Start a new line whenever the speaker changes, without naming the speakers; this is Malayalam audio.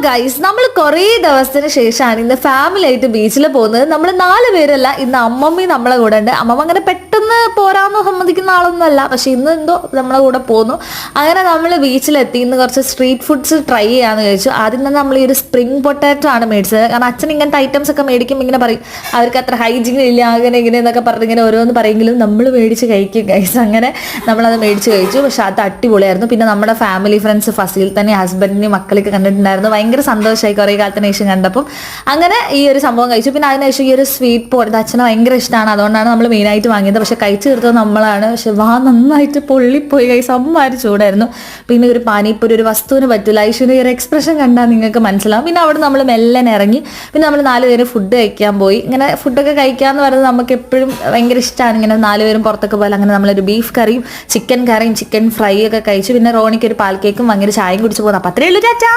ഗൈസ്, നമ്മൾ കുറേ ദിവസത്തിന് ശേഷമാണ് ഇന്ന് ഫാമിലി ആയിട്ട് ബീച്ചിൽ പോകുന്നത്. നമ്മൾ 4 പേരല്ല, ഇന്ന് അമ്മമ്മയും നമ്മളെ കൂടെ ഉണ്ട്. അമ്മമ്മ അങ്ങനെ പെട്ടെന്ന് പോരാന്ന് സമ്മതിക്കുന്ന ആളൊന്നുമല്ല, പക്ഷെ ഇന്ന് എന്തോ നമ്മളെ കൂടെ പോന്നു. അങ്ങനെ നമ്മൾ ബീച്ചിലെത്തി. ഇന്ന് കുറച്ച് സ്ട്രീറ്റ് ഫുഡ്സ് ട്രൈ ചെയ്യാന്ന് ചോദിച്ചു. ആദ്യം തന്നെ നമ്മൾ ഈ ഒരു സ്പ്രിംഗ് പൊട്ടാറ്റോ ആണ് മേടിച്ചത്. കാരണം അച്ഛൻ ഇങ്ങനത്തെ ഐറ്റംസ് ഒക്കെ മേടിക്കുമ്പോൾ ഇങ്ങനെ പറയും അവർക്ക് അത്ര ഹൈജീൻ ഇല്ല, അങ്ങനെ ഇങ്ങനെ എന്നൊക്കെ പറഞ്ഞ് ഇങ്ങനെ ഓരോന്ന് പറയെങ്കിലും നമ്മൾ മേടിച്ച് കഴിക്കും ഗൈസ്. അങ്ങനെ നമ്മളത് മേടിച്ച് കഴിച്ചു. പക്ഷെ അത് അടിപൊളിയായിരുന്നു. പിന്നെ നമ്മുടെ ഫാമിലി ഫ്രണ്ട്സ് ഫസീൽ തന്നെ ഹസ്ബൻഡിനെയും മക്കളൊക്കെ കണ്ടിട്ടുണ്ടായിരുന്നു. ഭയങ്കര സന്തോഷമായി കുറേ കാലത്തിന് ശേഷം കണ്ടപ്പം. അങ്ങനെ ഈ ഒരു സംഭവം കഴിച്ചു. പിന്നെ അതിനുശേഷം ഈ ഒരു സ്വീറ്റ് പോൺ ഇത് അച്ഛനെ ഭയങ്കര ഇഷ്ടമാണ്, അതുകൊണ്ടാണ് നമ്മൾ മെയിനായിട്ട് വാങ്ങിയത്. പക്ഷെ കഴിച്ചു തീർത്തത് നമ്മളാണ്. പക്ഷെ നന്നായിട്ട് പൊള്ളിപ്പോയി കഴിച്ച് അമ്മമാര് ചൂടായിരുന്നു. പിന്നെ ഒരു പാനിപ്പൂരി ഒരു വസ്തുവിന് പറ്റില്ല. ഐശ്വര്യ ഒരു എക്സ്പ്രഷൻ കണ്ടാൽ നിങ്ങൾക്ക് മനസ്സിലാവും. പിന്നെ അവിടെ നമ്മൾ മെല്ലെ ഇറങ്ങി. പിന്നെ നമ്മൾ 4 പേര് ഫുഡ് കഴിക്കാൻ പോയി. ഇങ്ങനെ ഫുഡൊക്കെ കഴിക്കാന്ന് പറയുന്നത് നമുക്ക് എപ്പോഴും ഭയങ്കര ഇഷ്ടമാണ്. ഇങ്ങനെ 4 പേരും പുറത്തൊക്കെ പോലെ അങ്ങനെ നമ്മളൊരു ബീഫ് കറിയും ചിക്കൻ കറിയും ചിക്കൻ ഫ്രൈ ഒക്കെ കഴിച്ചു. പിന്നെ റോണിക്ക് ഒരു പാൽ കേക്കും ഭയങ്കര ചായയും കുടിച്ച് പോകുന്നു. അപ്പം അത്രയേ ഉള്ളൂ. ചാച്ചാ.